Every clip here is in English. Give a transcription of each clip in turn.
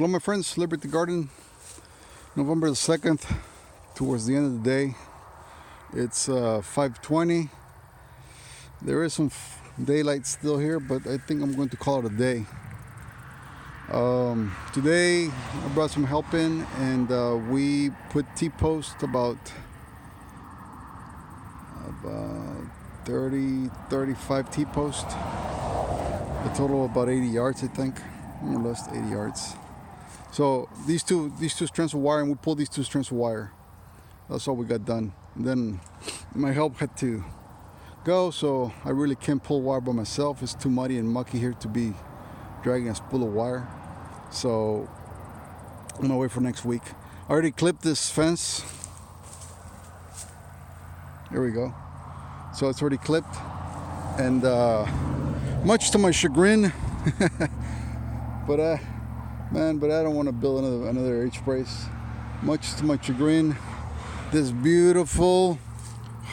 Hello my friends, Liberty Garden, November the 2nd, towards the end of the day. It's 5:20. There is some daylight still here, but I think I'm going to call it a day. Today I brought some help in, and we put T-post about 35 T-post, a total of about 80 yards, I think, more or less 80 yards. So these two strands of wire, and we pulled these two strands of wire. That's all we got done. And then my help had to go, so I really can't pull wire by myself. It's too muddy and mucky here to be dragging a spool of wire. So I'm gonna wait for next week. I already clipped this fence. Here we go. So it's already clipped, and much to my chagrin, but I don't want to build another H-brace. Much to my chagrin, this beautiful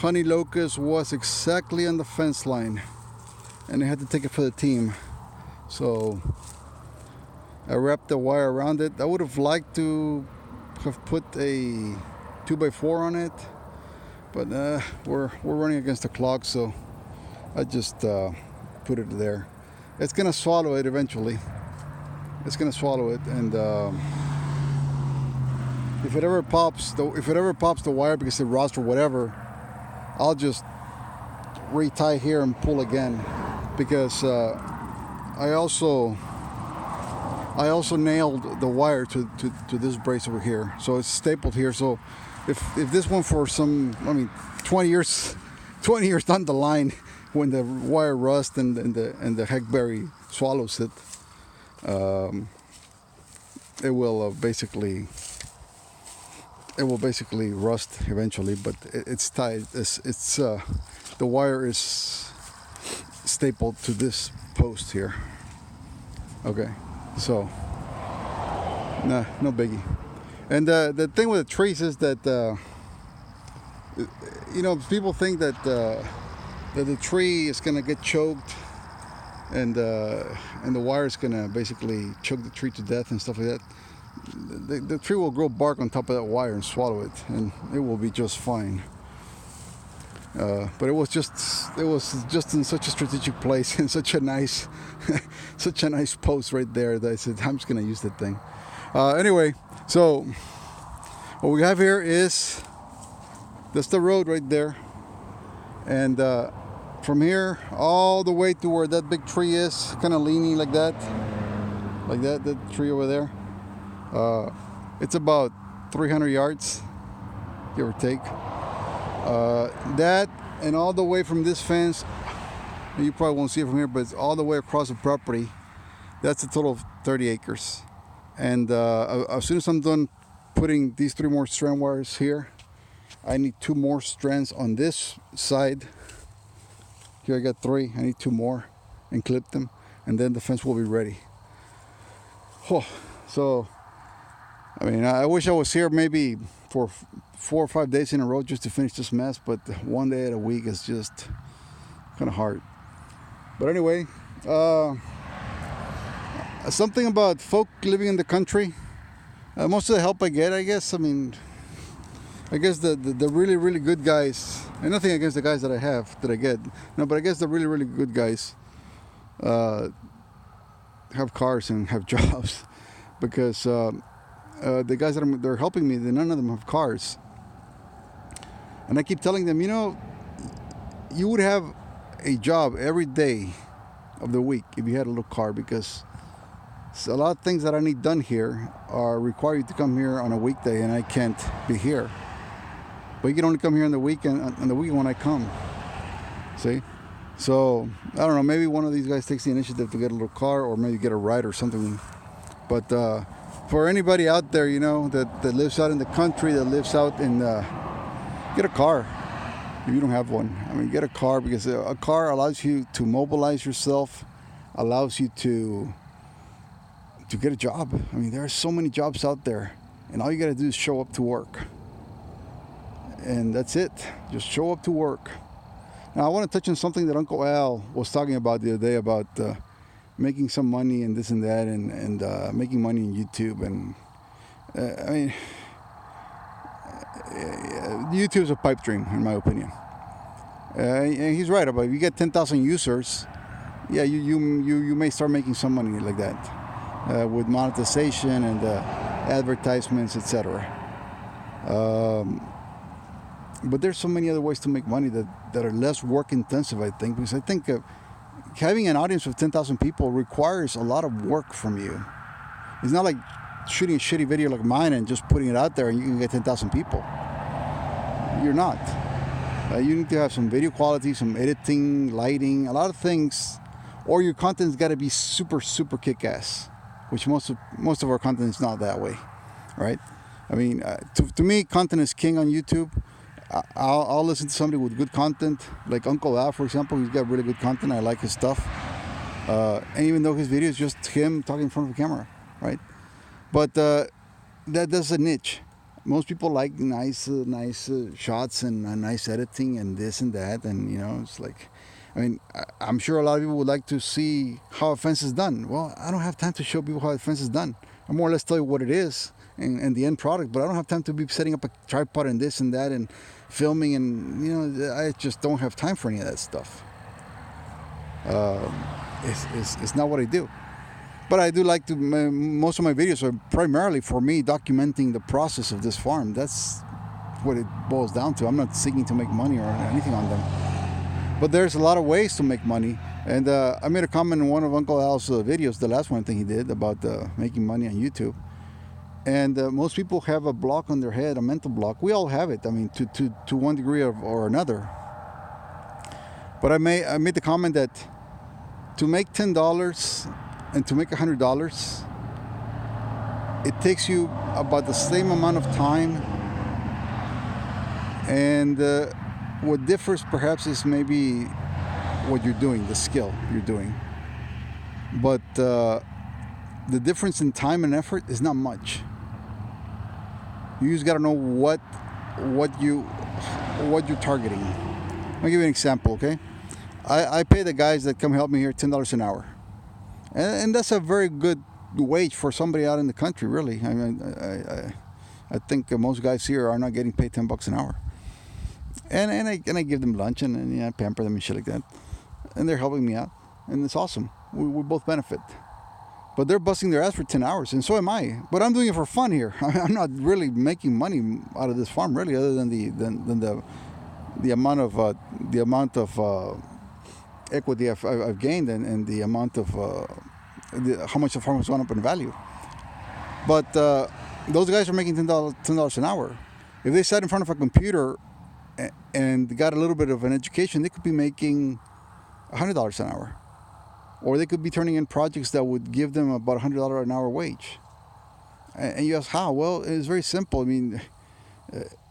honey locust was exactly on the fence line, and I had to take it for the team. So I wrapped the wire around it. I would have liked to have put a 2x4 on it, but we're running against the clock, so I just put it there. It's gonna swallow it eventually. It's gonna swallow it, and if it ever pops the wire because it rots or whatever, I'll just retie here and pull again, because I also nailed the wire to this brace over here, so it's stapled here. So if this one for 20 years down the line, when the wire rusts and the hackberry swallows it, it will basically rust eventually. But it's tied. It's the wire is stapled to this post here. Okay, so no biggie. And the thing with the trees is that people think that the tree is gonna get choked, and the wire is gonna basically choke the tree to death and stuff like that. The tree will grow bark on top of that wire and swallow it, and it will be just fine. But it was just in such a strategic place, and such a nice post right there, that I said I'm just gonna use that thing. Anyway, so what we have here is that's the road right there, and from here all the way to where that big tree is, kind of leaning like that tree over there. It's about 300 yards, give or take. That, and all the way from this fence, you probably won't see it from here, but it's all the way across the property. That's a total of 30 acres. And as soon as I'm done putting these 3 more strand wires here, I need 2 more strands on this side. Here I got 3. I need 2 more, and clip them, and then the fence will be ready. Oh, so I wish I was here maybe for 4 or 5 days in a row just to finish this mess, but one day at a week is just kind of hard. But anyway, something about folk living in the country. Most of the help I get, I guess, the really, really good guys, and nothing against the guys that I get, no, but I guess the really, really good guys have cars and have jobs, because the guys that they're helping me, none of them have cars. And I keep telling them, you would have a job every day of the week if you had a little car, because a lot of things that I need done here require you to come here on a weekday, and I can't be here. But you can only come here on the weekend when I come. See? So I don't know, maybe one of these guys takes the initiative to get a little car, or maybe get a ride or something. But for anybody out there, that lives out in the country, that lives out in get a car if you don't have one. Get a car, because a car allows you to mobilize yourself, allows you to get a job. There are so many jobs out there, and all you got to do is show up to work, and that's it. Just show up to work. Now I want to touch on something that Uncle Al was talking about the other day, about making some money and this and that, and making money on YouTube. And I mean, YouTube's a pipe dream, in my opinion. And he's right about it. If you get 10,000 users, yeah, you may start making some money like that with monetization and advertisements, etc. But there's so many other ways to make money that are less work intensive, I think, because I think having an audience of 10,000 people requires a lot of work from you. It's not like shooting a shitty video like mine and just putting it out there and you can get 10,000 people. You're not. You need to have some video quality, some editing, lighting, a lot of things, or your content's got to be super, super kick-ass, which most of our content is not that way, right? I mean, to me, content is king on YouTube. I'll listen to somebody with good content, like Uncle Al, for example. He's got really good content. I like his stuff. And even though his video is just him talking in front of a camera, right? But that's a niche. Most people like nice shots and nice editing and this and that. And, you know, it's like, I mean, I'm sure a lot of people would like to see how a fence is done. Well, I don't have time to show people how a fence is done. I more or less tell you what it is and the end product, but I don't have time to be setting up a tripod and this and that and filming, and, you know, I just don't have time for any of that stuff. It's not what I do. But I do like to, most of my videos are primarily for me documenting the process of this farm. That's what it boils down to. I'm not seeking to make money or anything on them. But there's a lot of ways to make money. And I made a comment in one of Uncle Al's videos, the last one I think he did, about making money on YouTube. And most people have a block on their head, a mental block. We all have it, I mean, to one degree or another. But I made the comment that to make $10 and to make $100, it takes you about the same amount of time. And what differs perhaps is maybe what you're doing, the skill you're doing. But the difference in time and effort is not much. You just got to know what you're targeting. I'll give you an example, okay? I pay the guys that come help me here $10 an hour. And that's a very good wage for somebody out in the country, really. I mean, I think most guys here are not getting paid $10 an hour. And I give them lunch and I pamper them and shit like that. And they're helping me out. And it's awesome. We both benefit. But they're busting their ass for 10 hours, and so am I. But I'm doing it for fun here. I'm not really making money out of this farm, really, other than the amount of equity I've gained and the amount of how much the farm has gone up in value. But those guys are making $10 an hour. If they sat in front of a computer and got a little bit of an education, they could be making $100 an hour. Or they could be turning in projects that would give them about $100 an hour wage. And you ask how? Well, it's very simple. I mean,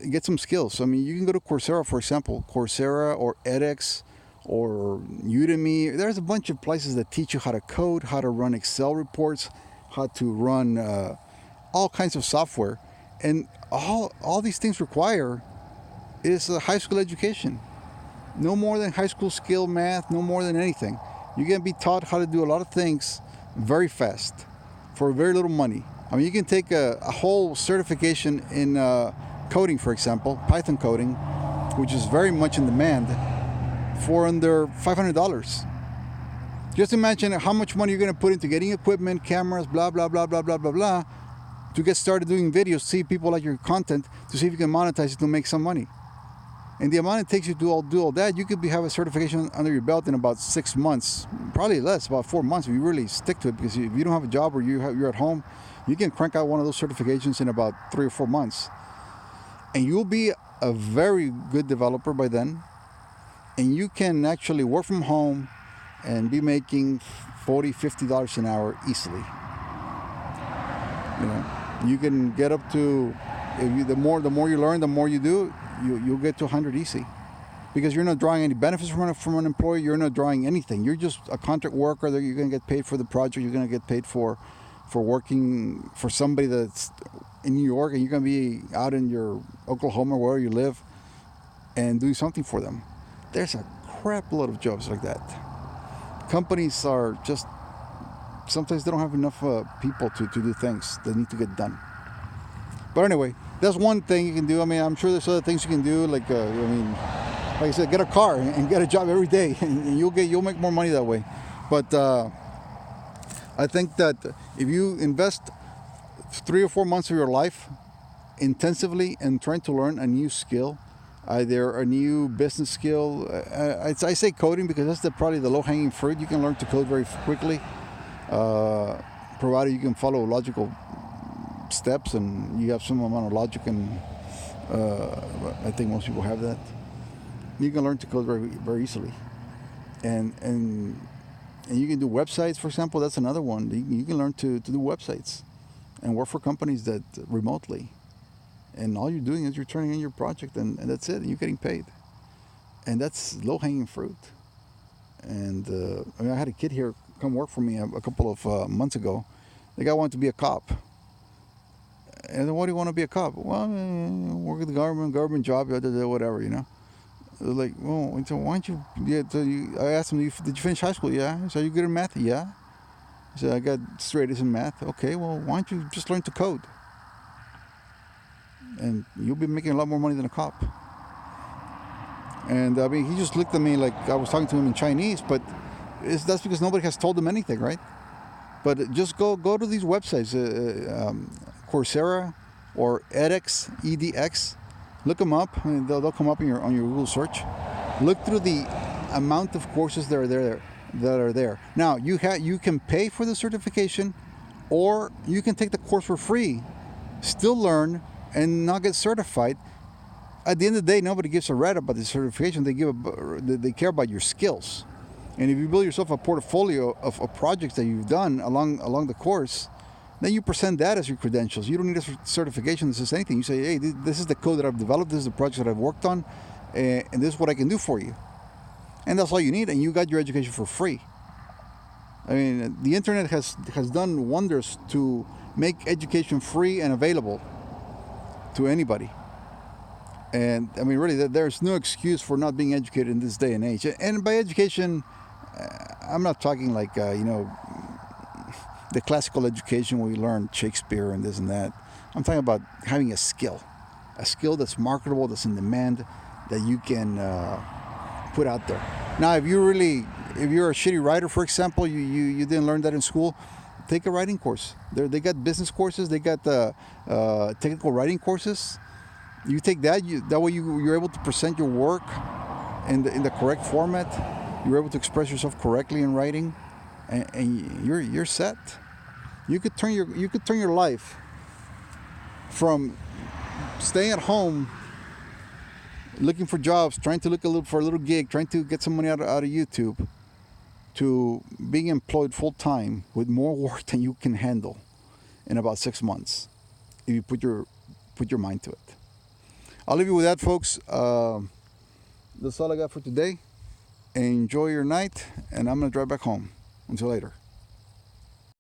get some skills. I mean, you can go to Coursera, for example. Coursera or edX or Udemy. There's a bunch of places that teach you how to code, how to run Excel reports, how to run all kinds of software. And all these things require is a high school education. No more than high school skill math, no more than anything. You're going to be taught how to do a lot of things very fast for very little money. I mean, you can take a whole certification in coding, for example, Python coding, which is very much in demand, for under $500. Just imagine how much money you're going to put into getting equipment, cameras, blah, blah, blah, blah, blah, blah, blah, to get started doing videos, see people like your content, to see if you can monetize it to make some money. And the amount it takes you to do all that, you could have a certification under your belt in about 6 months, probably less, about 4 months if you really stick to it. Because if you don't have a job or you're at home, you can crank out one of those certifications in about 3 or 4 months. And you'll be a very good developer by then. And you can actually work from home and be making $40, $50 an hour easily. You know, you can get up to, the more you learn, the more you do, you'll get to 100 easy, because you're not drawing any benefits from an employer. You're not drawing anything. You're just a contract worker that you're going to get paid for the project. You're going to get paid for working for somebody that's in New York, and you're going to be out in your Oklahoma, wherever you live, and doing something for them. There's a crap load of jobs like that. Companies are just sometimes they don't have enough people to do things that need to get done. But anyway, that's one thing you can do. I mean, I'm sure there's other things you can do. Like like I said, get a car and get a job every day, and you'll make more money that way. But I think that if you invest 3 or 4 months of your life intensively in trying to learn a new skill, either a new business skill, I say coding because that's probably the low-hanging fruit. You can learn to code very quickly, provided you can follow logical steps and you have some amount of logic, and I think most people have that. You can learn to code very, very easily, and you can do websites, for example. That's another one. You can learn to do websites and work for companies that remotely, and all you're doing is you're turning in your project, and that's it, and you're getting paid, and that's low-hanging fruit. And I mean, I had a kid here come work for me a couple of months ago. The guy wanted to be a cop. And then, why do you want to be a cop? Well, work at the government job, whatever, you know. Like, well, so why don't you? Yeah, so I asked him, did you finish high school? Yeah. So, are you good at math? Yeah. He said, I got straight A's in math. Okay, well, why don't you just learn to code? And you'll be making a lot more money than a cop. And I mean, he just looked at me like I was talking to him in Chinese, but that's because nobody has told him anything, right? But just go to these websites, Coursera or edX, EDX. Look them up, and they'll come up on your Google search. Look through the amount of courses that are there. Now you can pay for the certification, or you can take the course for free, still learn and not get certified. At the end of the day, nobody gives a rat about the certification. They care about your skills. And if you build yourself a portfolio of projects that you've done along the course, then you present that as your credentials. You don't need a certification that says anything. You say, hey, this is the code that I've developed, this is the project that I've worked on, and this is what I can do for you. And that's all you need, and you got your education for free. I mean, the internet has done wonders to make education free and available to anybody. And I mean, really, there's no excuse for not being educated in this day and age. And by education, I'm not talking like, the classical education where we learn Shakespeare and this and that. I'm talking about having a skill that's marketable, that's in demand, that you can put out there. Now, if you're a shitty writer, for example, you didn't learn that in school, take a writing course. They got business courses, they got technical writing courses. You take that, that way you're able to present your work in the correct format. You're able to express yourself correctly in writing, and you're set. You could turn your life from staying at home, looking for jobs, trying to look for a little gig, trying to get some money out of YouTube, to being employed full time with more work than you can handle in about 6 months, if you put your mind to it. I'll leave you with that, folks. That's all I got for today. Enjoy your night, and I'm going to drive back home. Until later.